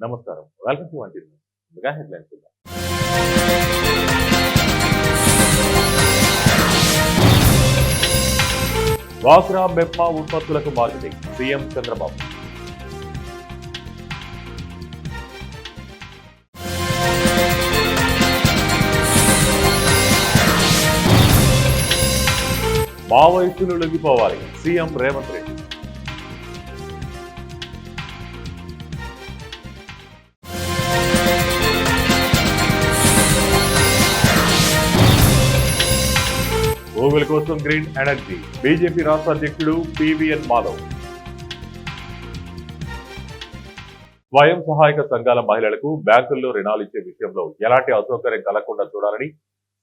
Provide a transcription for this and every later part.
నమస్కారం. Welcome to one TV. ముందుగా headlines చూద్దాం. డ్వాక్రా మెప్మా ఉత్పత్తులకు మార్కెటింగ్ సీఎం చంద్రబాబు. మావోయిస్టులు లొంగిపోవాలి సీఎం రేవంత్ రెడ్డి. గూగుల్ కోసం గ్రీన్ ఎనర్జీ బీజేపీ రాష్ట్ర అధ్యక్షుడు పివిఎన్ మాధవ్. స్వయం సహాయక సంఘాల మహిళలకు బ్యాంకుల్లో రుణాలు ఇచ్చే విషయంలో ఎలాంటి అసౌకర్యం కలగకుండా చూడాలని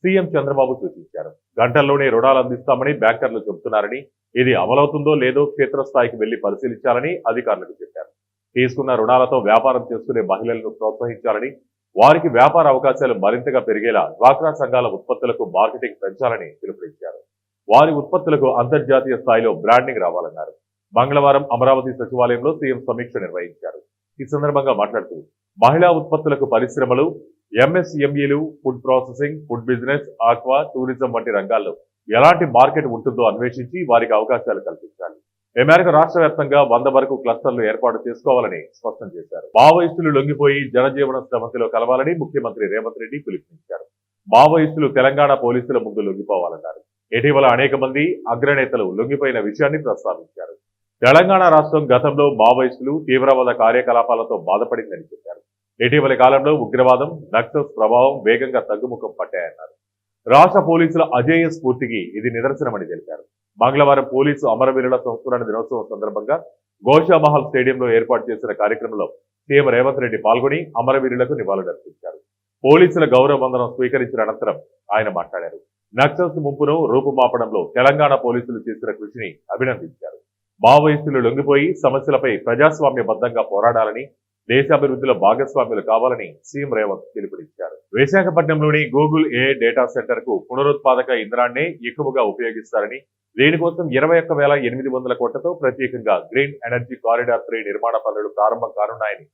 సీఎం చంద్రబాబు సూచించారు. గంటల్లోనే రుణాలు అందిస్తామని బ్యాంకర్లు చెబుతున్నారని, ఇది అమలవుతుందో లేదో క్షేత్రస్థాయికి వెళ్లి పరిశీలించాలని అధికారులకు చెప్పారు. తీసుకున్న రుణాలతో వ్యాపారం చేసుకునే మహిళలను ప్రోత్సహించాలని, వారికి వ్యాపార అవకాశాలు మరింతగా పెరిగేలా డ్వాక్రా సంఘాల ఉత్పత్తులకు మార్కెటింగ్ పెంచాలని పిలుపునిచ్చారు. వారి ఉత్పత్తులకు అంతర్జాతీయ స్థాయిలో బ్రాండింగ్ రావాలన్నారు. మంగళవారం అమరావతి సచివాలయంలో సీఎం సమీక్ష నిర్వహించారు. ఈ సందర్భంగా మాట్లాడుతూ మహిళా ఉత్పత్తులకు పరిశ్రమలు, ఎంఎస్ఎంఈలు, food processing, food business, aqua, tourism వంటి రంగాల్లో ఎలాంటి మార్కెట్ ఉంటుందో అన్వేషించి వారికి అవకాశాలు కల్పించాలి. ఈ మేరకు రాష్ట్ర వ్యాప్తంగా 100 వరకు క్లస్టర్లు ఏర్పాటు చేసుకోవాలని స్పష్టం చేశారు. మావోయిస్టులు లొంగిపోయి జనజీవన శ్రమతిలో కలవాలని ముఖ్యమంత్రి రేవంత్ రెడ్డి పిలుపునిచ్చారు. మావోయిస్టులు తెలంగాణ పోలీసుల ముందు లొంగిపోవాలన్నారు. ఇటీవల అనేక మంది అగ్రనేతలు లొంగిపోయిన విషయాన్ని ప్రస్తావించారు. తెలంగాణ రాష్ట్రం గతంలో మావోయిస్టులు తీవ్రవాద కార్యకలాపాలతో బాధపడిందని చెప్పారు. ఇటీవలి కాలంలో ఉగ్రవాదం, నక్సల్స్ ప్రభావం వేగంగా తగ్గుముఖం పట్టాయన్నారు. రాష్ట్ర పోలీసుల అజేయ స్ఫూర్తికి ఇది నిదర్శనమని తెలిపారు. మంగళవారం పోలీసు అమరవీరుల సంస్మరణ దినోత్సవం సందర్భంగా గోషామహల్ స్టేడియంలో ఏర్పాటు చేసిన కార్యక్రమంలో సీఎం రేవంత్ రెడ్డి పాల్గొని అమరవీరులకు నివాళులర్పించారు. పోలీసుల గౌరవ వందనం స్వీకరించిన అనంతరం ఆయన మాట్లాడారు. నక్సల్స్ ముంపును రూపుమాపడంలో తెలంగాణ పోలీసులు చేసిన కృషిని అభినందించారు. మావోయిస్టులు లొంగిపోయి సమస్యలపై ప్రజాస్వామ్యబద్ధంగా పోరాడాలని, దేశాభివృద్ధిలో భాగస్వామ్యులు కావాలని సీఎం రేవంత్ పిలుపునిచ్చారు. విశాఖపట్నంలోని గూగుల్ ఏఐ డేటా సెంటర్ కు పునరుత్పాదక ఇంధనాన్నే ఎక్కువగా ఉపయోగిస్తారని, దీనికోసం 21,800 కోట్లతో ప్రత్యేకంగా గ్రీన్ ఎనర్జీ కారిడార్ 3 నిర్మాణ పనులు ప్రారంభం కానున్నాయని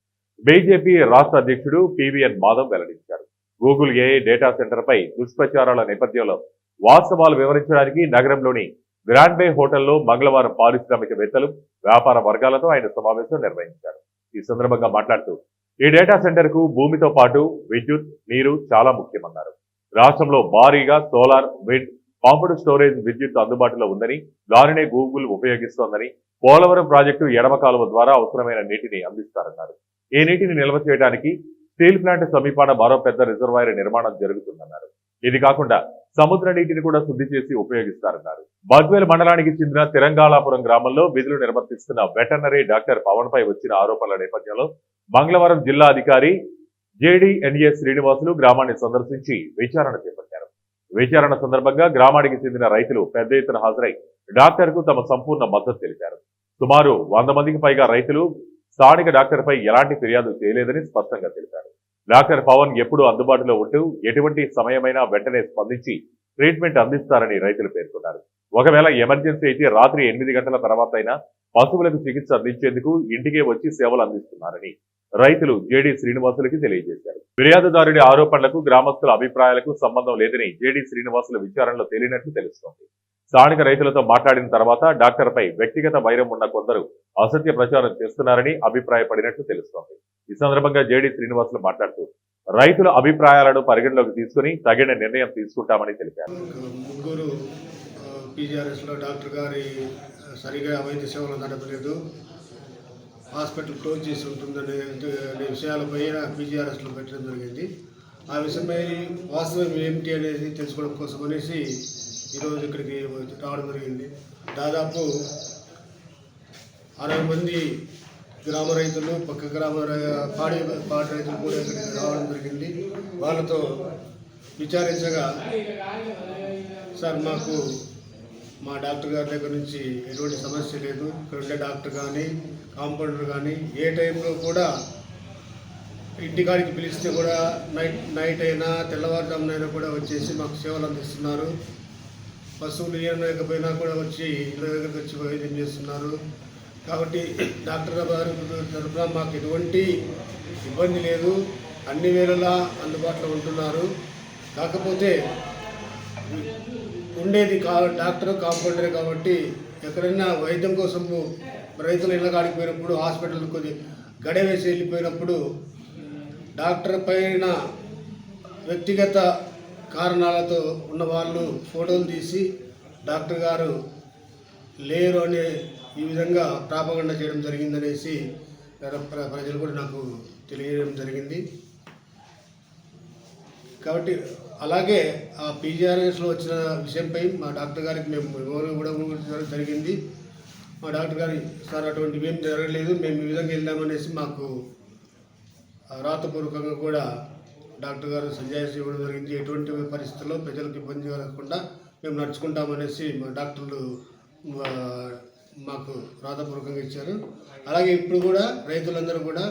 బీజేపీ రాష్ట్ర అధ్యక్షుడు పివిఎన్ మాధవ్ వెల్లడించారు. గూగుల్ ఏఐ డేటా సెంటర్ పై దుష్ప్రచారాల నేపథ్యంలో వాస్తవాలు వివరించడానికి నగరంలోని గ్రాండ్ బే హోటల్లో మంగళవారం పారిశ్రామికవేత్తలు, వ్యాపార వర్గాలతో ఆయన సమావేశం నిర్వహించారు. ఈ సందర్భంగా మాట్లాడుతూ ఈ డేటా సెంటర్ కు భూమితో పాటు విద్యుత్, నీరు చాలా ముఖ్యమన్నారు. రాష్ట్రంలో భారీగా సోలార్, విండ్, పంప్డ్ స్టోరేజ్ విద్యుత్ అందుబాటులో ఉందని, దానినే గూగుల్ ఉపయోగిస్తోందని, పోలవరం ప్రాజెక్టు ఎడమ కాలువ ద్వారా అవసరమైన నీటిని అందిస్తారన్నారు. ఈ నీటిని నిల్వ చేయడానికి స్టీల్ ప్లాంట్ సమీపాన మరో పెద్ద రిజర్వాయర్ నిర్మాణం జరుగుతుందన్నారు. ఇది కాకుండా సముద్ర నీటిని కూడా శుద్ధి చేసి ఉపయోగిస్తారన్నారు. బద్వేల్ మండలానికి చెందిన తిరంగాళాపురం గ్రామంలో విధులు నిర్వర్తిస్తున్న వెటర్నరీ డాక్టర్ పవన్ పై వచ్చిన ఆరోపణల నేపథ్యంలో మంగళవారం జిల్లా అధికారి జేడీఎన్ఏ శ్రీనివాసులు గ్రామాన్ని సందర్శించి విచారణ చేపట్టారు. విచారణ సందర్భంగా గ్రామానికి చెందిన రైతులు పెద్ద ఎత్తున హాజరై డాక్టర్ కు తమ సంపూర్ణ మద్దతు తెలిపారు. సుమారు 100 మందికి పైగా రైతులు స్థానిక డాక్టర్ పై ఎలాంటి ఫిర్యాదు చేయలేదని స్పష్టంగా తెలిపారు. డాక్టర్ పవన్ ఎప్పుడూ అందుబాటులో ఉంటూ ఎటువంటి సమయమైనా వెంటనే స్పందించి ట్రీట్మెంట్ అందిస్తారని రైతులు పేర్కొన్నారు. ఒకవేళ ఎమర్జెన్సీ అయితే రాత్రి 8 గంటల తర్వాత అయినా పశువులకు చికిత్స అందించేందుకు ఇంటికే వచ్చి సేవలు అందిస్తున్నారని రైతులు జేడీ శ్రీనివాసులకి తెలియజేశారు. ఫిర్యాదుదారుడి ఆరోపణలకు గ్రామస్తుల అభిప్రాయాలకు సంబంధం లేదని జేడీ శ్రీనివాసుల విచారణలో తేలినట్లు తెలుస్తోంది. స్థానిక రైతులతో మాట్లాడిన తర్వాత డాక్టర్ పై వ్యక్తిగత వైరం ఉన్న కొందరు అసత్య ప్రచారం చేస్తున్నారని అభిప్రాయపడినట్లు తెలుస్తోంది. ఈ సందర్భంగా జేడీ శ్రీనివాసులు మాట్లాడుతూ రైతుల అభిప్రాయాలను పరిగణలోకి తీసుకుని తగిన నిర్ణయం తీసుకుంటామని తెలిపారు. ముగ్గురు పీజీఆర్ఎస్లో డాక్టర్ గారి సరిగా వైద్య సేవలు నడపలేదు, హాస్పిటల్ క్లోజ్ చేసి ఉంటుందనే విషయాలపై పీజీఆర్ఎస్లో పెట్టడం జరిగింది. ఆ విషయమై వాస్తవం ఏమిటి అనేది తెలుసుకోవడం కోసం అనేసి ఈరోజు ఇక్కడికి రావడం జరిగింది. దాదాపు 60 మంది గ్రామ రైతులు, పక్క గ్రామ పాడి రైతులు కూడా ఇక్కడికి రావడం జరిగింది. వాళ్ళతో విచారించగా, సార్ మాకు మా డాక్టర్ గారి దగ్గర నుంచి ఎటువంటి సమస్య లేదు, ఇక్కడ ఉండే డాక్టర్ కానీ కాంపౌండర్ కానీ ఏ టైంలో కూడా ఇంటికాడికి పిలిస్తే కూడా నైట్ అయినా తెల్లవారుజామునైనా కూడా వచ్చేసి మాకు సేవలు అందిస్తున్నారు. పశువులు ఏమైనా లేకపోయినా కూడా వచ్చి ఇళ్ళ దగ్గరికి వచ్చి వైద్యం చేస్తున్నారు. కాబట్టి డాక్టర్ గారి తరఫున మాకు ఎటువంటి ఇబ్బంది లేదు, అన్ని వేళలా అందుబాటులో ఉంటున్నారు. కాకపోతే ఉండేది డాక్టర్ కాంపౌండరే కాబట్టి ఎక్కడైనా వైద్యం కోసం రైతులు ఇళ్ళ కాడికి పోయినప్పుడు హాస్పిటల్ కొద్ది గడె వేసి వెళ్ళిపోయినప్పుడు డాక్టర్ పైన వ్యక్తిగత కారణాలతో ఉన్న వాళ్ళు ఫోటోలు తీసి డాక్టర్ గారు లేరు అనే ఈ విధంగా ప్రాపగండ చేయడం జరిగిందనేసి ప్రజలు కూడా నాకు తెలియజేయడం జరిగింది. కాబట్టి అలాగే ఆ పీజీఆర్ఎస్లో వచ్చిన విషయంపై మా డాక్టర్ గారికి మేము మెమోరీ కూడా జరిగింది. మా డాక్టర్ గారి సార్ అటువంటివి ఏం జరగలేదు, మేము ఈ విధంగా వెళ్ళామనేసి మాకు రాతపూర్వకంగా కూడా డాక్టర్ గారు సంజాయిషి ఇవ్వడం జరిగింది. ఎటువంటి పరిస్థితుల్లో ప్రజలకు ఇబ్బంది కలగకుండా మేము నడుచుకుంటామనేసి మా డాక్టర్లు మాకు రాతపూర్వకంగా ఇచ్చారు. అలాగే ఇప్పుడు కూడా రైతులందరూ కూడా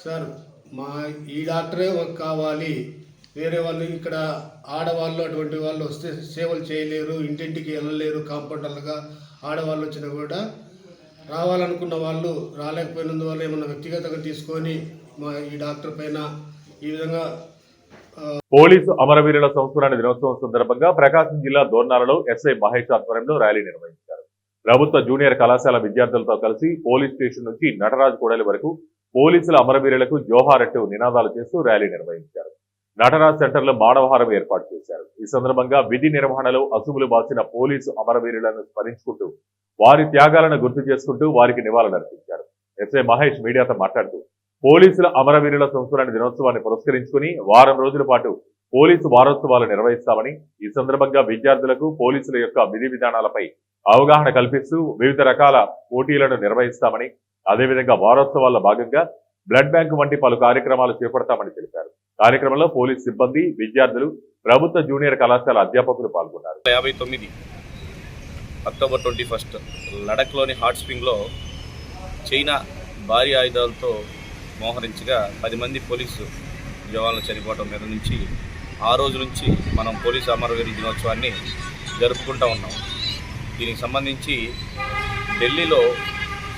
సార్ మా ఈ డాక్టరే మాకు కావాలి, వేరే వాళ్ళు ఇక్కడ ఆడవాళ్ళు అటువంటి వాళ్ళు వస్తే సేవలు చేయలేరు, ఇంటింటికి వెళ్ళలేరు, కాంపౌండర్లుగా ఆడవాళ్ళు వచ్చినా కూడా రావాలనుకున్న వాళ్ళు రాలేకపోయినందువల్ల ఏమన్నా వ్యక్తిగతంగా తీసుకొని మా ఈ డాక్టర్ పైన ఈ విధంగా పోలీసు అమరవీరుల సంస్మరణ దినోత్సవం సందర్భంగా ప్రకాశం జిల్లా దోర్నాలలో ఎస్ఐ మహేష్ ఆధ్వర్యంలో ర్యాలీ నిర్వహించారు. ప్రభుత్వ జూనియర్ కళాశాల విద్యార్థులతో కలిసి పోలీస్ స్టేషన్ నుంచి నటరాజ్ కూడలి వరకు పోలీసుల అమరవీరులకు జోహార్ అంటూ నినాదాలు చేస్తూ ర్యాలీ నిర్వహించారు. నటరాజ్ సెంటర్లో మానవహారం ఏర్పాటు చేశారు. ఈ సందర్భంగా విధి నిర్వహణలో అసువులు బాసిన పోలీసు అమరవీరులను స్మరించుకుంటూ వారి త్యాగాలను గుర్తు చేసుకుంటూ వారికి నివాళులర్పించారు. ఎస్ఐ మహేష్ మీడియాతో మాట్లాడుతూ పోలీసుల అమరవీరుల సంస్మరణ దినోత్సవాన్ని పురస్కరించుకుని వారం రోజుల పాటు పోలీసు వారోత్సవాలు నిర్వహిస్తామని, ఈ సందర్భంగా విద్యార్థులకు పోలీసుల యొక్క విధి విధానాలపై అవగాహన కల్పిస్తూ వివిధ రకాల పోటీలను నిర్వహిస్తామని, అదేవిధంగా వారోత్సవాల్లో భాగంగా బ్లడ్ బ్యాంక్ వంటి పలు కార్యక్రమాలు చేపడతామని తెలిపారు. కార్యక్రమంలో పోలీస్ సిబ్బంది, విద్యార్థులు, ప్రభుత్వ జూనియర్ కళాశాల అధ్యాపకులు పాల్గొన్నారు. 59 అక్టోబర్ 21 లడఖ్లోని హాట్ స్ప్రింగ్లో చైనా భారీ ఆయుధాలతో మోహరించగా 10 మంది పోలీసు జవాన్లు చనిపోవడం మీద నుంచి ఆ రోజు నుంచి మనం పోలీసు అమరవీరుల దినోత్సవాన్ని జరుపుకుంటూ ఉన్నాం. దీనికి సంబంధించి ఢిల్లీలో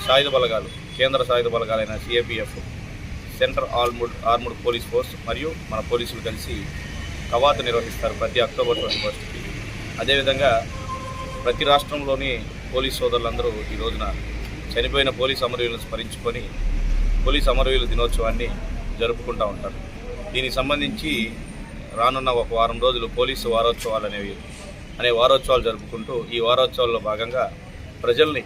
సాయుధ బలగాలు, కేంద్ర సాయుధ బలగాలైన సిఏపిఎఫ్, సెంట్రల్ ఆర్ముడ్ పోలీస్ ఫోర్స్ మరియు మన పోలీసులు కలిసి కవాతు నిర్వహిస్తారు ప్రతి అక్టోబర్ 21కి. అదేవిధంగా ప్రతి రాష్ట్రంలోని పోలీస్ సోదరులందరూ ఈ రోజున చనిపోయిన పోలీసు అమరవీరులను స్మరించుకొని పోలీసు అమరవీరుల దినోత్సవాన్ని జరుపుకుంటూ ఉంటారు. దీనికి సంబంధించి రానున్న ఒక వారం రోజులు పోలీసు వారోత్సవాలు అనే వారోత్సవాలు జరుపుకుంటూ ఈ వారోత్సవాల్లో భాగంగా ప్రజల్ని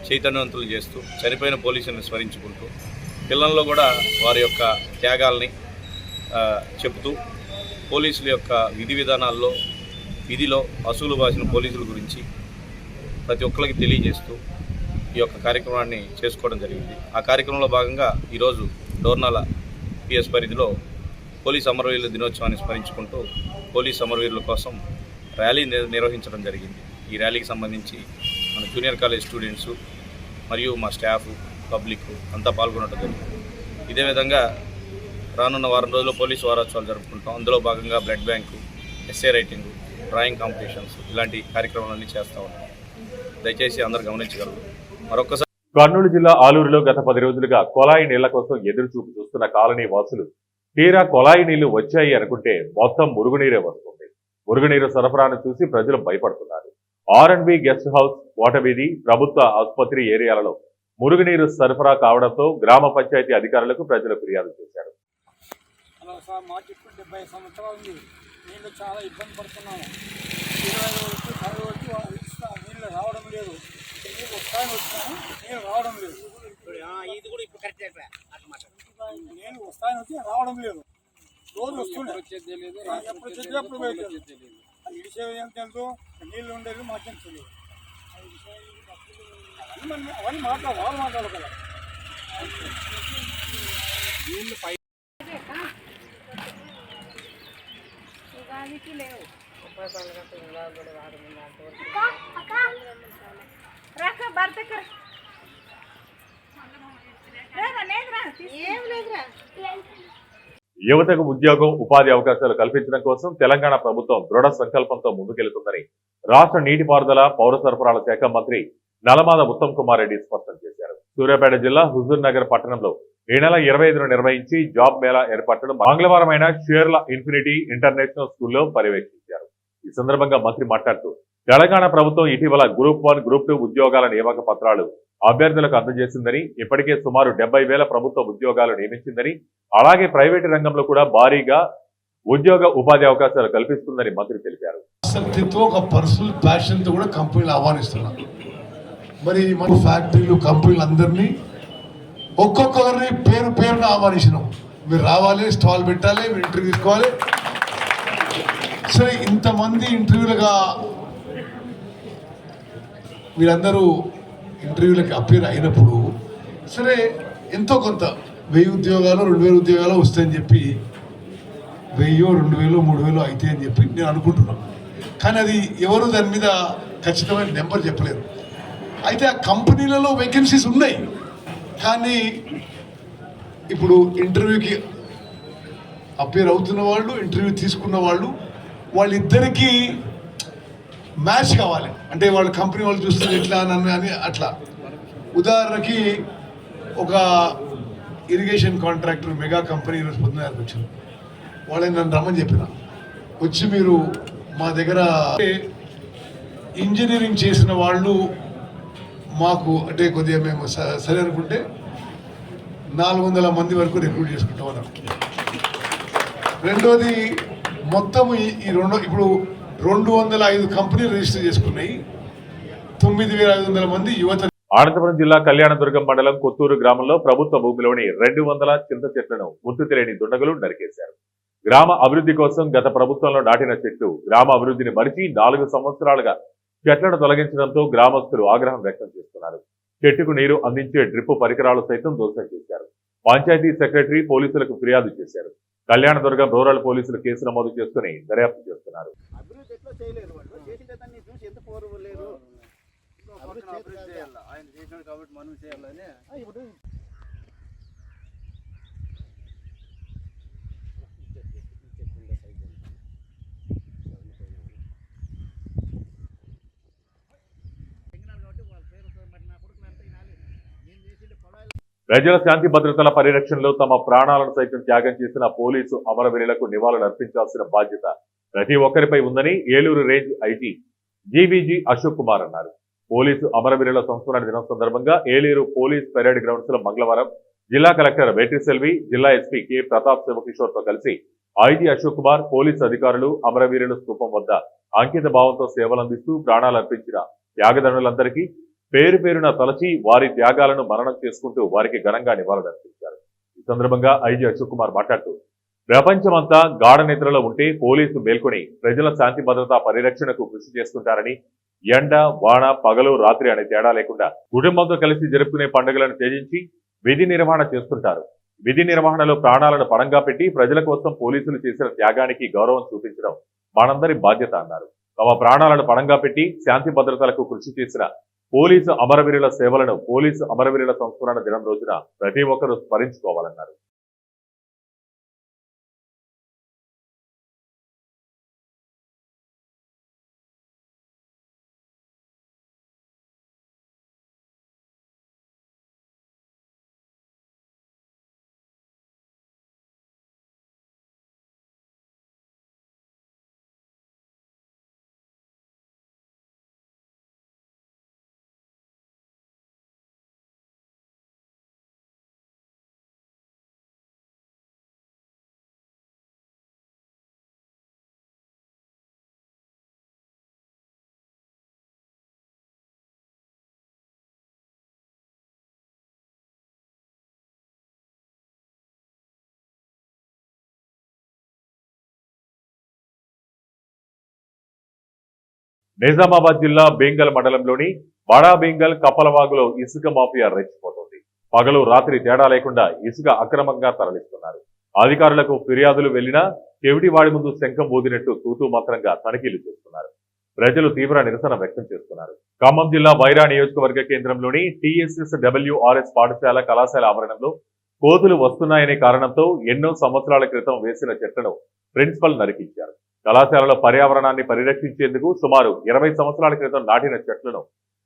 చైతన్యవంతులు చేస్తూ చనిపోయిన పోలీసులను స్మరించుకుంటూ పిల్లల్లో కూడా వారి యొక్క త్యాగాల్ని చెబుతూ పోలీసుల యొక్క విధి విధానాల్లో విధిలో అసూలు బాసిన పోలీసుల గురించి ప్రతి ఒక్కరికి తెలియజేస్తూ ఈ యొక్క కార్యక్రమాన్ని చేసుకోవడం జరిగింది. ఆ కార్యక్రమంలో భాగంగా ఈరోజు డోర్నాల పిఎస్ పరిధిలో పోలీస్ అమరవీరుల దినోత్సవాన్ని స్మరించుకుంటూ పోలీస్ అమరవీరుల కోసం ర్యాలీ నిర్వహించడం జరిగింది. ఈ ర్యాలీకి సంబంధించి మన జూనియర్ కాలేజ్ స్టూడెంట్స్ మరియు మా స్టాఫ్, పబ్లిక్ అంతా పాల్గొనడం జరిగింది. ఇదే విధంగా రానున్న వారం రోజుల్లో పోలీసు వారోత్సవాలు జరుపుకుంటాం. అందులో భాగంగా blood bank, essay writing, drawing competitions ఇలాంటి కార్యక్రమాలన్నీ చేస్తూ ఉన్నాం. దయచేసి అందరూ గమనించగలరు. మరొకసారి కర్నూలు జిల్లా ఆలూరులో గత 10 రోజులుగా కొలాయి నీళ్ల కోసం ఎదురు చూపు చూస్తున్న కాలనీ వాసులు తీరా కొలాయి నీళ్లు వచ్చాయి అనుకుంటే మొత్తం మురుగునీరే వస్తుంది. మురుగునీరు సరఫరాను చూసి ప్రజలు భయపడుతున్నారు. R&B గెస్ట్ హౌస్, కోటవీధి, ప్రభుత్వ ఆసుపత్రి ఏరియాలలో మురుగునీరు సరఫరా కావడంతో గ్రామ పంచాయతీ అధికారులకు ప్రజలు ఫిర్యాదు చేశారు. మాకు ఇప్పుడు 70 సంవత్సరాలు ఉంది. నీళ్ళు చాలా ఇబ్బంది పడుతున్నాము. 20 వరకు 10 వరకు నీళ్ళు రావడం లేదు. నీళ్ళు వస్తాయని వచ్చినాము, నీళ్ళు రావడం లేదు. ఇది కూడా ఇప్పుడు కరెక్ట్ నేను వస్తాయని వచ్చి రావడం లేదు. రోజు వస్తుండే ఎప్పుడు వచ్చేది అప్పుడు పోయేది. ఇడిసేది ఏం తెలుసు, నీళ్ళు ఉండేది మాకేం తెలియదు. అవన్నీ వాళ్ళు మాట్లాడాలి కదా. నీళ్ళు పై యువతకు ఉద్యోగం, ఉపాధి అవకాశాలు కల్పించడం కోసం తెలంగాణ ప్రభుత్వం దృఢ సంకల్పంతో ముందుకెళ్తుందని రాష్ట్ర నీటిపారుదల, పౌర సరఫరాల శాఖ మంత్రి నల్లమాద ఉత్తమ్ కుమార్ రెడ్డి స్పష్టం చేశారు. సూర్యాపేట జిల్లా హుజూర్ నగర్ పట్టణంలో ఈ నెల 25న నిర్వహించి జాబ్ మేళా ఏర్పాటును మంగళవారమైన షేర్ల ఇన్ఫినిటీ ఇంటర్నేషనల్ స్కూల్లో పర్యవేక్షించారు. ఈ సందర్భంగా మంత్రి మాట్లాడుతూ తెలంగాణ ప్రభుత్వం ఇటీవల గ్రూప్ 1, గ్రూప్ 2 ఉద్యోగాల నియామక పత్రాలు అభ్యర్థులకు అందజేసిందని, ఇప్పటికే సుమారు 70,000 ప్రభుత్వ ఉద్యోగాలు నియమించిందని, అలాగే ప్రైవేటు రంగంలో కూడా భారీగా ఉద్యోగ ఉపాధి అవకాశాలు కల్పిస్తుందని మంత్రి తెలిపారు. ఆసక్తితో ఒక పర్సనల్ ప్యాషన్తో కూడా కంపెనీలు ఆహ్వానిస్తున్నాం. మరి మన ఫ్యాక్టరీలు కంపెనీలు అందరినీ ఒక్కొక్కరిని పేరున ఆహ్వానించినాం. మీరు రావాలి, స్టాల్ పెట్టాలి, మీరు ఇంటర్వ్యూ తీసుకోవాలి. సరే, ఇంతమంది ఇంటర్వ్యూలుగా మీరందరూ ఇంటర్వ్యూలకి అపేర్ అయినప్పుడు సరే ఎంతో కొంత 1000 ఉద్యోగాలు 2000 ఉద్యోగాలు వస్తాయని చెప్పి 1000, 2000, 3000 అయితే అని చెప్పి నేను అనుకుంటున్నాను. కానీ అది ఎవరు దాని మీద ఖచ్చితమైన నెంబర్ చెప్పలేరు. అయితే ఆ కంపెనీలలో వేకెన్సీస్ ఉన్నాయి. కానీ ఇప్పుడు ఇంటర్వ్యూకి అపేర్ అవుతున్న వాళ్ళు, ఇంటర్వ్యూ తీసుకున్న వాళ్ళిద్దరికీ మ్యాచ్ కావాలి. అంటే వాళ్ళ కంపెనీ వాళ్ళు చూస్తారు ఎట్లా అని అట్లా. ఉదాహరణకి ఒక ఇరిగేషన్ కాంట్రాక్టర్ మెగా కంపెనీ ఈరోజు పొద్దున వచ్చింది. వాళ్ళని నన్ను రమ్మని చెప్పిన, వచ్చి మీరు మా దగ్గర ఇంజనీరింగ్ చేసిన వాళ్ళు మాకు అంటే కొద్దిగా మేము సరే అనుకుంటే 400 మంది వరకు రిక్రూట్ చేసుకుంటాం అన్నారు. రెండోది మొత్తం ఇప్పుడు 205 కంపెనీలు రిజిస్టర్ చేసుకున్నాయి. 9,500 మంది యువత. అనంతపురం జిల్లా కళ్యాణదుర్గం మండలం కొత్తూరు గ్రామంలో ప్రభుత్వ భూమిలోని 200 చింత చెట్లను గుర్తు తెలియని దుండగులు నరికేశారు. గ్రామ అభివృద్ధి కోసం గత ప్రభుత్వంలో నాటిన చెట్టు గ్రామ అభివృద్ధిని మరిచి 4 సంవత్సరాలుగా చెట్లను తొలగించడంతో గ్రామస్తులు ఆగ్రహం వ్యక్తం చేస్తున్నారు. చెట్టుకు నీరు అందించే డ్రిప్ పరికరాలు సైతం ధ్వంసం చేశారు. పంచాయతీ సెక్రటరీ పోలీసులకు ఫిర్యాదు చేశారు. కళ్యాణదుర్గం రూరల్ పోలీసులు కేసు నమోదు చేసుకుని దర్యాప్తు చేస్తున్నారు. ప్రజల శాంతి భద్రతల పరిరక్షణలో తమ ప్రాణాలను సైతం త్యాగం చేసిన పోలీసు అమరవీరులకు నివాళులు అర్పించాల్సిన బాధ్యత ప్రతి ఒక్కరిపై ఉందని Eluru range IG GVG Ashok Kumar అన్నారు. పోలీసు అమరవీరుల సంస్మరణ దినం సందర్భంగా ఏలూరు పోలీస్ పెరేడ్ గ్రౌండ్స్ లో మంగళవారం జిల్లా కలెక్టర్ వేట్రిసెల్వి, జిల్లా ఎస్పీ కె ప్రతాప్ శివకిషోర్ తో కలిసి ఐజీ అశోక్ కుమార్, పోలీసు అధికారులు అమరవీరుల స్థూపం వద్ద అంకిత భావంతో సేవలందిస్తూ ప్రాణాలు అర్పించిన త్యాగదనులందరికీ పేరు పేరున తలచి వారి త్యాగాలను మననం చేసుకుంటూ వారికి ఘనంగా నివాళులర్పించారు. ఈ సందర్భంగా ఐజీ అశోక్ కుమార్ మాట్లాడుతూ ప్రపంచమంతా గాఢ నిద్రలో ఉంటే పోలీసు మేల్కొని ప్రజల శాంతి భద్రతా పరిరక్షణకు కృషి చేస్తుంటారని, ఎండ, వాన, పగలు, రాత్రి అనే తేడా లేకుండా కుటుంబంతో కలిసి జరుపుకునే పండుగలను త్యజించి విధి నిర్వహణ చేస్తుంటారు. విధి నిర్వహణలో ప్రాణాలను పణంగా పెట్టి ప్రజల కోసం పోలీసులు చేసిన త్యాగానికి గౌరవం చూపించడం మనందరి బాధ్యత అన్నారు. తమ ప్రాణాలను పణంగా పెట్టి శాంతి భద్రతలకు కృషి చేసిన పోలీసు అమరవీరుల సేవలను పోలీసు అమరవీరుల సంస్మరణ దినం రోజున ప్రతి ఒక్కరూ స్మరించుకోవాలన్నారు. నిజామాబాద్ జిల్లా బేంగల్ మండలంలోని బడా బేంగల్ కప్పలవాగులో ఇసుక మాఫియా రెచ్చిపోతుంది. పగలు రాత్రి తేడా లేకుండా ఇసుక అక్రమంగా తరలిస్తున్నారు. అధికారులకు ఫిర్యాదులు వెళ్లినా చెవిటివాడి ముందు శంఖం ఊదినట్టు తూతూ మాత్రంగా తనిఖీలు చేస్తున్నారు. ప్రజలు తీవ్ర నిరసన వ్యక్తం చేస్తున్నారు. ఖమ్మం జిల్లా వైరా నియోజకవర్గ కేంద్రంలోని TSSWRS పాఠశాల కళాశాల ఆవరణంలో కోతులు వస్తున్నాయనే కారణంతో ఎన్నో సంవత్సరాల క్రితం వేసిన చెట్లను ప్రిన్సిపల్ నరికించారు. కళాశాలలో పర్యావరణాన్ని పరిరక్షించేందుకు సుమారు 20 సంవత్సరాల క్రితం నాటిన చెట్లను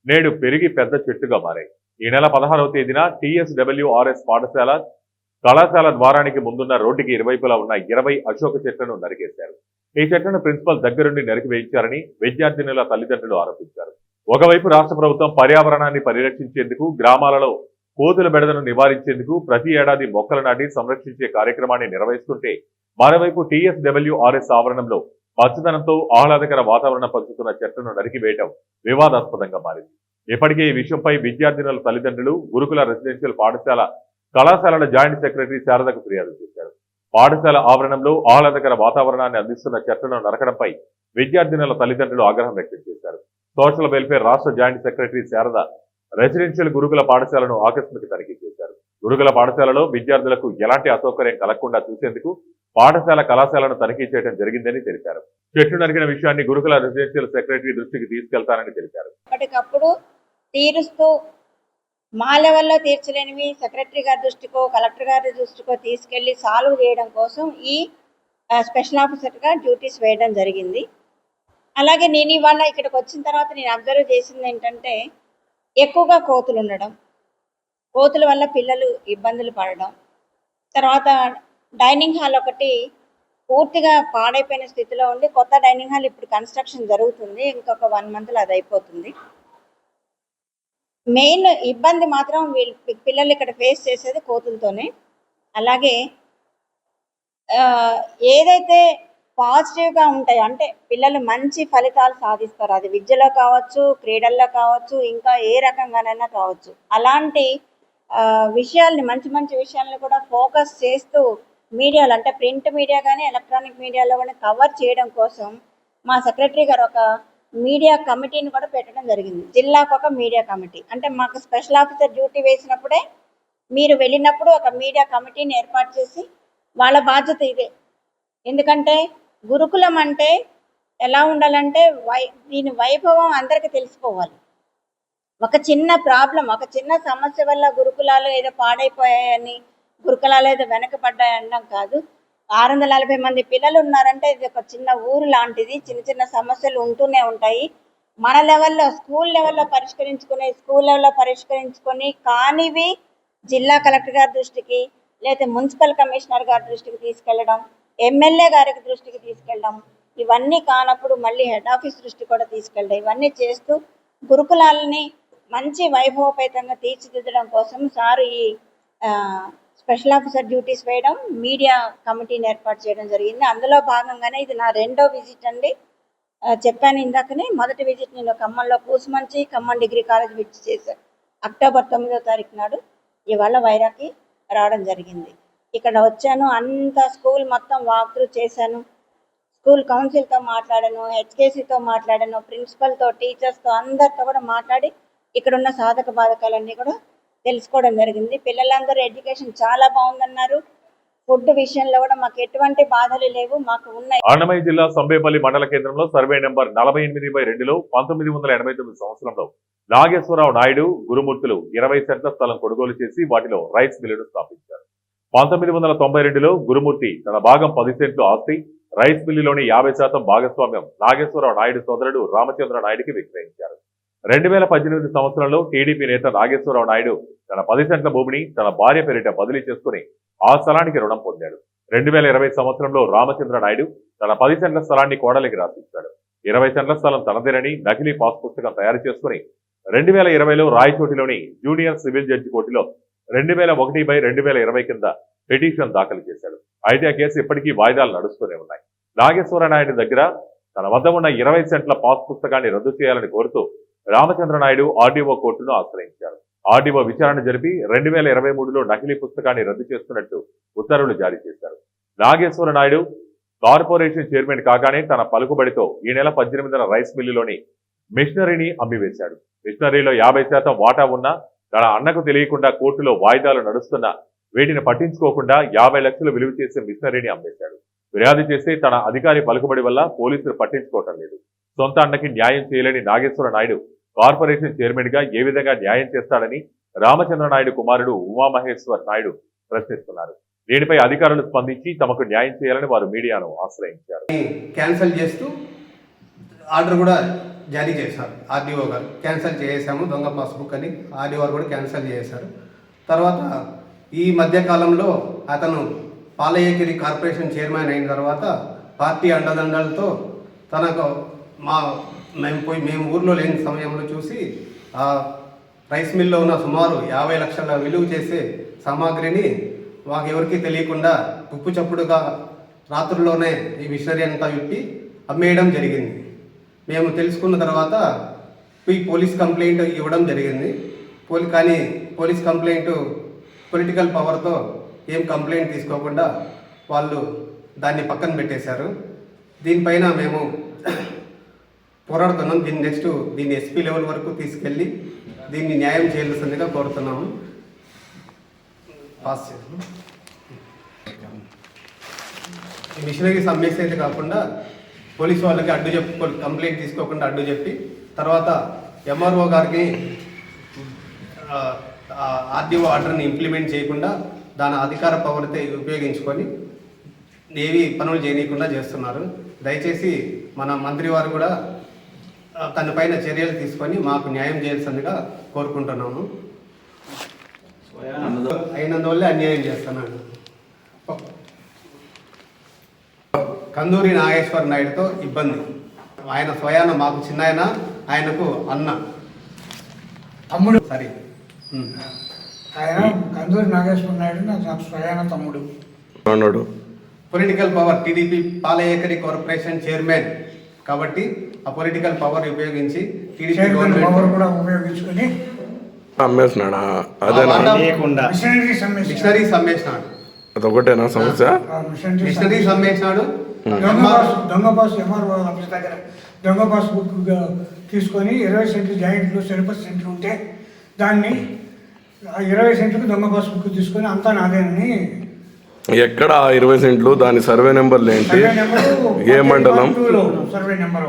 నేడు పెరిగి పెద్ద చెట్టుగా మారాయి. ఈ నెల 16వ తేదీన TSWRS పాఠశాల కళాశాల ద్వారానికి ముందున్న రోడ్డుకి ఇరువైపులా ఉన్న 20 అశోక చెట్లను నరికేశారు. ఈ చెట్లను ప్రిన్సిపల్ దగ్గరుండి నరికివేయించారని విద్యార్థినుల తల్లిదండ్రులు ఆరోపించారు. ఒకవైపు రాష్ట్ర ప్రభుత్వం పర్యావరణాన్ని పరిరక్షించేందుకు, గ్రామాలలో కోతుల బెడదను నివారించేందుకు ప్రతి ఏడాది మొక్కలు నాటి సంరక్షించే కార్యక్రమాన్ని నిర్వహిస్తుంటే, మరోవైపు TSWRS ఆవరణంలో పచ్చదనంతో ఆహ్లాదకర వాతావరణం పంచుతున్న చెట్లను నరికివేయడం వివాదాస్పదంగా మారింది. ఇప్పటికే ఈ విషయంపై విద్యార్థినుల తల్లిదండ్రులు గురుకుల రెసిడెన్షియల్ పాఠశాల కళాశాలల జాయింట్ సెక్రటరీ శారదకు ఫిర్యాదు చేశారు. పాఠశాల ఆవరణంలో ఆహ్లాదకర వాతావరణాన్ని అందిస్తున్న చెట్లను నరకడంపై విద్యార్థినుల తల్లిదండ్రులు ఆగ్రహం వ్యక్తం చేశారు. సోషల్ వెల్ఫేర్ రాష్ట్ర జాయింట్ సెక్రటరీ శారద రెసిడెన్షియల్ గురుకుల పాఠశాలను ఆకస్మిక తనిఖీ చేశారు. గురుకుల పాఠశాలలో విద్యార్థులకు ఎలాంటి అసౌకర్యం కలగకుండా చూసేందుకు పాఠశాల కళాశాలను తనిఖీ చేయడం జరిగిందని తెలిపారు. చెట్లు నరికిన విషయాన్ని గురుకుల రెసిడెన్షియల్ సెక్రటరీ దృష్టికి తీసుకెళ్తారని తెలిపారు. అప్పటికప్పుడు తీరుస్తూ మా లెవెల్లో తీర్చలేనివి సెక్రటరీ గారి దృష్టికో కలెక్టర్ గారి దృష్టికో తీసుకెళ్లి సాల్వ్ చేయడం కోసం ఈ స్పెషల్ ఆఫీసర్గా డ్యూటీస్ వేయడం జరిగింది. అలాగే నేను ఇవాళ ఇక్కడికి వచ్చిన తర్వాత నేను అబ్జర్వ్ చేసింది ఏంటంటే, ఎక్కువగా కోతులు ఉండడం, కోతుల వల్ల పిల్లలు ఇబ్బందులు పడడం, తర్వాత డైనింగ్ హాల్ ఒకటి పూర్తిగా పాడైపోయిన స్థితిలో ఉండి కొత్త డైనింగ్ హాల్ ఇప్పుడు కన్స్ట్రక్షన్ జరుగుతుంది. ఇంకొక 1 monthలో అది అయిపోతుంది. మెయిన్ ఇబ్బంది మాత్రం పిల్లలు ఇక్కడ ఫేస్ చేసేది కోతులతోనే. అలాగే ఏదైతే పాజిటివ్గా ఉంటాయో, అంటే పిల్లలు మంచి ఫలితాలు సాధిస్తారు, అది విద్యలో కావచ్చు, క్రీడల్లో కావచ్చు, ఇంకా ఏ రకంగానైనా కావచ్చు, అలాంటి విషయాల్ని మంచి మంచి విషయాలను కూడా ఫోకస్ చేస్తూ మీడియాలో, అంటే ప్రింట్ మీడియా కానీ ఎలక్ట్రానిక్ మీడియాలో కానీ కవర్ చేయడం కోసం మా సెక్రటరీ గారు ఒక మీడియా కమిటీని కూడా పెట్టడం జరిగింది. జిల్లాకు ఒక మీడియా కమిటీ, అంటే మాకు స్పెషల్ ఆఫీసర్ డ్యూటీ వేసినప్పుడే మీరు వెళ్ళినప్పుడు ఒక మీడియా కమిటీని ఏర్పాటు చేసి, వాళ్ళ బాధ్యత ఇదే. ఎందుకంటే గురుకులం అంటే ఎలా ఉండాలంటే దీని వైభవం అందరికీ తెలిసిపోవాలి. ఒక చిన్న ప్రాబ్లం, ఒక చిన్న సమస్య వల్ల గురుకులాలు ఏదో పాడైపోయాయని, గురుకులాలు ఏదో వెనకబడ్డాయనడం కాదు. 640 మంది పిల్లలు ఉన్నారంటే ఇది ఒక చిన్న ఊరు లాంటిది. చిన్న చిన్న సమస్యలు ఉంటూనే ఉంటాయి. మన లెవెల్లో స్కూల్ లెవెల్లో పరిష్కరించుకొని కానివి జిల్లా కలెక్టర్ గారి దృష్టికి, లేకపోతే మున్సిపల్ కమిషనర్ గారి దృష్టికి తీసుకెళ్ళడం, ఎమ్మెల్యే గారికి దృష్టికి తీసుకెళ్ళడం, ఇవన్నీ కానప్పుడు మళ్ళీ హెడ్ ఆఫీస్ దృష్టి కూడా తీసుకెళ్ళడం, ఇవన్నీ చేస్తూ గురుకులాలని మంచి వైభవపేతంగా తీర్చిదిద్దడం కోసం సారు ఈ స్పెషల్ ఆఫీసర్ డ్యూటీస్ వేయడం, మీడియా కమిటీని ఏర్పాటు చేయడం జరిగింది. అందులో భాగంగానే ఇది నా 2వ విజిట్ అండి. చెప్పాను ఇందాకనే, మొదటి విజిట్ నేను ఖమ్మంలో పూసమంచి ఖమ్మం డిగ్రీ కాలేజ్ విజిట్ చేశాను అక్టోబర్ 9వ తారీఖు నాడు. ఇవాళ వైరాకి రావడం జరిగింది. ఇక్కడ వచ్చాను, అంత స్కూల్ మొత్తం వాక్ త్రూ చేశాను, స్కూల్ కౌన్సిల్తో మాట్లాడాను, హెచ్కేసీతో మాట్లాడాను, ప్రిన్సిపల్తో, టీచర్స్తో, అందరితో కూడా మాట్లాడి ఇక్కడున్న సాధక బాధకాలన్నీ కూడా తెలుసుకోవడం జరిగింది. పిల్లలందరూ ఎడ్యుకేషన్ చాలా బాగుందన్నారు. ఫుడ్ విషయంలో కూడా మాకు ఎటువంటి బాధలు లేవు. మాకు ఉన్నాయి. అన్నమయ్య జిల్లా సంబేపల్లి మండల కేంద్రంలో సర్వే నెంబర్ 48/2లో 1989 సంవత్సరంలో నాగేశ్వరరావు నాయుడు గురుమూర్తులు 20 సెంట్ల స్థలం కొనుగోలు చేసి వాటిలో రైస్ మిల్లును స్థాపించారు. 1992లో గురుమూర్తి తన భాగం 10 సెంట్లు ఆస్తి రైస్ మిల్లులోని 50% భాగస్వామ్యం నాగేశ్వరరావు నాయుడు సోదరుడు రామచంద్ర నాయుడికి విక్రయించారు. 2018 సంవత్సరంలో టీడీపీ నేత నాగేశ్వరరావు నాయుడు తన 10 సెంట్ల భూమిని తన భార్య పేరిట బదిలీ చేసుకుని ఆ స్థలానికి రుణం పొందాడు. 2020 సంవత్సరంలో రామచంద్ర నాయుడు తన 10 సెంట్ల స్థలాన్ని కోడలికి రాసిచ్చాడు. 20 సెంట్ల స్థలం తనదేనని నకిలీ పాస్ పుస్తకం తయారు చేసుకుని 2020లో రాయచోటిలోని జూనియర్ సివిల్ జడ్జి కోర్టులో 2001/2020 కింద పిటిషన్ దాఖలు చేశాడు. అయితే ఆ కేసు ఇప్పటికీ వాయిదాలు నడుస్తూనే ఉన్నాయి. నాగేశ్వర నాయుడు దగ్గర తన వద్ద ఉన్న 20 సెంట్ల పాస్ పుస్తకాన్ని రద్దు చేయాలని కోరుతూ రామచంద్ర నాయుడు ఆర్డీఓ కోర్టును ఆశ్రయించారు. ఆర్డీఓ విచారణ జరిపి 2023లో నకిలీ పుస్తకాన్ని రద్దు చేస్తున్నట్టు ఉత్తర్వులు జారీ చేశారు. నాగేశ్వర నాయుడు కార్పొరేషన్ చైర్మన్ కాగానే తన పలుకుబడితో ఈ నెల 18న రైస్ మిల్లులోని మిషనరీని అమ్మివేశాడు. మిషనరీలో 50% వాటా ఉన్న తన అన్నకు తెలియకుండా కోర్టులో వాయిదాలు నడుస్తున్న వీటిని పట్టించుకోకుండా 50 లక్షలు విలువ చేసే మిషనరీని అమ్మేశాడు. ఫిర్యాదు చేస్తే తన అధికారి పలుకుబడి వల్ల పోలీసులు పట్టించుకోవటం లేదు. సొంత అన్నకి న్యాయం చేయలేని నాగేశ్వర నాయుడు కార్పొరేషన్ చైర్మన్ గా ఏ విధంగా న్యాయం చేస్తాడని రామచంద్ర నాయుడు కుమారుడు ఉమామహేశ్వర్ నాయుడు ప్రశ్నిస్తున్నారు. దీనిపై అధికారులు స్పందించి తమకు న్యాయం చేయాలని వారు మీడియాను ఆశ్రయించారు. క్యాన్సిల్ చేస్తూ ఆర్డర్ కూడా జారీ చేశారు ఆర్డీఓ గారు. క్యాన్సిల్ చేసాము దొంగ పాస్బుక్ అని ఆర్డీఓ గారు కూడా క్యాన్సిల్ చేశారు. తర్వాత ఈ మధ్యకాలంలో అతను పాలయేకిరి కార్పొరేషన్ చైర్మన్ అయిన తర్వాత పార్టీ అండదండలతో తనకు మేము ఊర్లో లేని సమయంలో చూసి ఆ రైస్ మిల్లో ఉన్న సుమారు 50 లక్షల విలువ చేసే సామాగ్రిని మాకు ఎవరికీ తెలియకుండా ఉప్పు చప్పుడుగా రాత్రుల్లోనే ఈ మిషనరీ అంతా విప్పి అమ్మేయడం జరిగింది. మేము తెలుసుకున్న తర్వాత ఈ పోలీస్ కంప్లైంట్ ఇవ్వడం జరిగింది. కానీ పోలీస్ కంప్లైంట్ పొలిటికల్ పవర్తో ఏం కంప్లైంట్ తీసుకోకుండా వాళ్ళు దాన్ని పక్కన పెట్టేశారు. దీనిపైన మేము పోరాడుతున్నాం. దీన్ని ఎస్పీ లెవెల్ వరకు తీసుకెళ్ళి దీన్ని న్యాయం చేయాల్సిందిగా కోరుతున్నాము. పాస్ చేస్తాము. ఈ మిషనరీస్ అమ్మేసేది కాకుండా పోలీసు వాళ్ళకి అడ్డు చెప్పి కంప్లైంట్ తీసుకోకుండా అడ్డు చెప్పి తర్వాత ఎంఆర్ఓ గారికి ఆర్డీఓ ఆర్డర్ని ఇంప్లిమెంట్ చేయకుండా దాని అధికార పవర్తో ఉపయోగించుకొని ఏవి పనులు చేయనీయకుండా చేస్తున్నారు. దయచేసి మన మంత్రి వారు కూడా తన పైన చర్యలు తీసుకొని మాకు న్యాయం చేయాల్సిందిగా కోరుకుంటున్నాము. అయినందువల్లే అన్యాయం చేస్తున్నాడు. కందూరి నాగేశ్వర నాయుడుతో ఇబ్బంది. ఆయన స్వయాన మాకు చిన్నాయన, ఆయనకు అన్న తమ్ముడు. సరే, ఆయన కందూరి నాగేశ్వర నాయుడు నాకు స్వయాన తమ్ముడు. Political power TDP Palayekari corporation chairman కాబట్టి ఆ పొలిటికల్ పవర్ ఉపయోగించి టీడీపీ పవర్ కూడా ఉపయోగించుకొని అమ్మేస్తున్నాడా? అదే మిషనరీస్ అమ్మేసినాడు. అదొకటేనా సమస్య? మిషనరీస్ అమ్మేసినాడు. దొంగ పాస్ ఎంఆర్ఓ ఆఫీస్ దగ్గర దొంగ పాస్ బుక్ తీసుకొని 20 సెంట్లు జాయింట్లు 70 సెంట్లు ఉంటే దాన్ని 20 సెంట్లకు దొంగ పాస్ బుక్ తీసుకొని అంతా నాదేనని. ఎక్కడ 20 సెంట్లు? దాని సర్వే నెంబర్లు ఏంటి? ఏ మండలం? సర్వే నెంబర్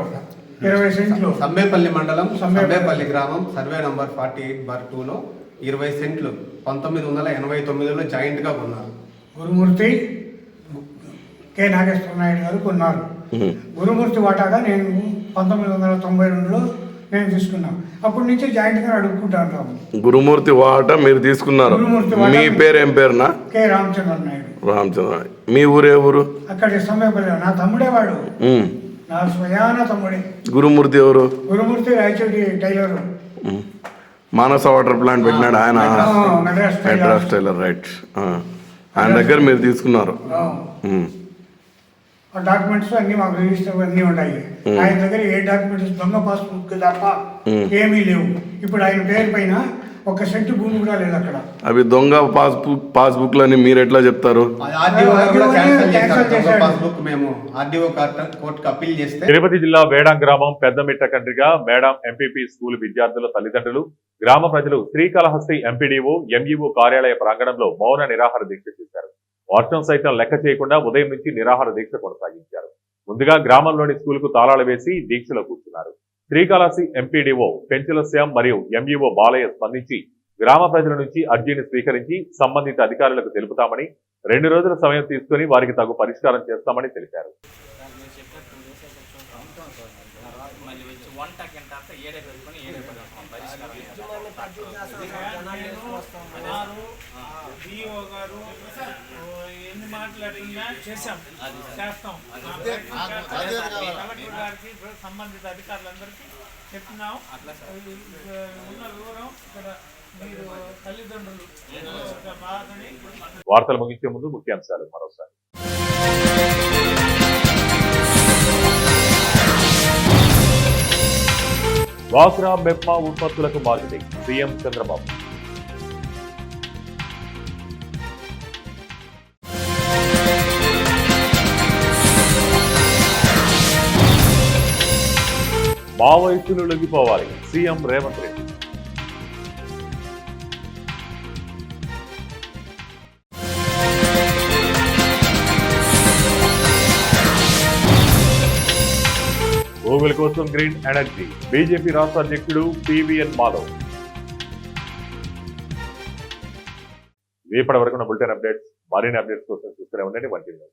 20 సెంట్లు సమ్మేపల్లి మండలం, సమ్మేపల్లి గ్రామం, సర్వే నంబర్ 48/2లో 20 సెంట్లు 1989లో జాయింట్గా కొన్నారు. గురుమూర్తి కె నాగేశ్వర నాయుడు గారు కొన్నారు. గురుమూర్తి వాటాగా నేను 1992లో నేను తీసుకున్నాను. అప్పటి నుంచి జాయింట్గా అడుక్కుంటాను. గురుమూర్తి వాటా మీరు తీసుకున్నారు. మీ పేరు ఏం పేరునా? కె రామచంద్ర నాయుడు. రామచంద్ర. మీ ఊరే ఊరు? అక్కడ సమ్మేపల్లి. నా తమ్ముడే వాడు, నా స్వయాన తమ్ముడే. గురుమూర్తి ఎవరు? Gurumurthy Rayachoti tailor. Manasa water plant పెట్టినాడు ఆయన. Madras tailor, right. ఆయన దగ్గర మీరు తీసుకున్నారు. డాక్యుమెంట్స్ అన్ని మాకు రిజిస్టర్ అన్నీ ఉన్నాయి. ఆయన దగ్గర ఏ డాక్యుమెంట్స్ దొంగ పాస్బుక్ తప్ప ఏమీ లేవు. ఇప్పుడు ఆయన పేరు పైన 1 సెంటు భూమి కూడా లేదు అక్కడ. అవి దొంగ పాస్బుక్లని మీరు ఎట్లా చెప్తారు? తిరుపతి జిల్లా వేడాం గ్రామం పెద్దమిట్ట కండ్రిగా వేడాం ఎంపీపీ స్కూల్ విద్యార్థుల తల్లిదండ్రులు, గ్రామ ప్రజలు శ్రీకాళహస్తి ఎంపీడీఓ, ఎంఈఓ కార్యాలయ ప్రాంగణంలో మౌన నిరాహార దీక్ష చేశారు. వర్షం సైతం లెక్క చేయకుండా ఉదయం నుంచి నిరాహార దీక్ష కొనసాగించారు. ముందుగా గ్రామంలోని స్కూల్ కు తాళాలు వేసి దీక్షలో కూర్చున్నారు. శ్రీకాళహస్తి ఎంపీడీఓ పెంచుల శ్యామ్ మరియు ఎంఈఓ బాలయ్య స్పందించి గ్రామ ప్రజల నుంచి అర్జీని స్వీకరించి సంబంధిత అధికారులకు తెలుపుతామని, 2 రోజుల సమయం తీసుకుని వారికి తగు పరిష్కారం చేస్తామని తెలిపారు. ఎన్ని మాట్లాడినా చేస్తాం. కలెక్టర్ గారికి సంబంధిత అధికారులందరికీ చెప్పినాం. ఉన్న వివరం ఇక్కడ మీరు తల్లిదండ్రులు బాధని. వార్తలు ముగించే ముందు ముఖ్యాంశాలు మరోసారి. వాక్రా మెప్మా ఉత్పత్తులకు మార్కెటింగ్ సీఎం చంద్రబాబు. మావోయిస్టులు లొంగిపోవాలి సీఎం రేవంత్ రెడ్డి. గూగుల్ కోసం గ్రీన్ ఎనర్జీ బీజేపీ రాష్ట్ర అధ్యక్షుడు పివిఎన్ మాధవ్. ఇప్పటి వరకు బులెటిన్ అప్డేట్స్. మరిన్ని అప్డేట్స్ కోసం చూస్తూనే ఉండండి 1 న్యూస్.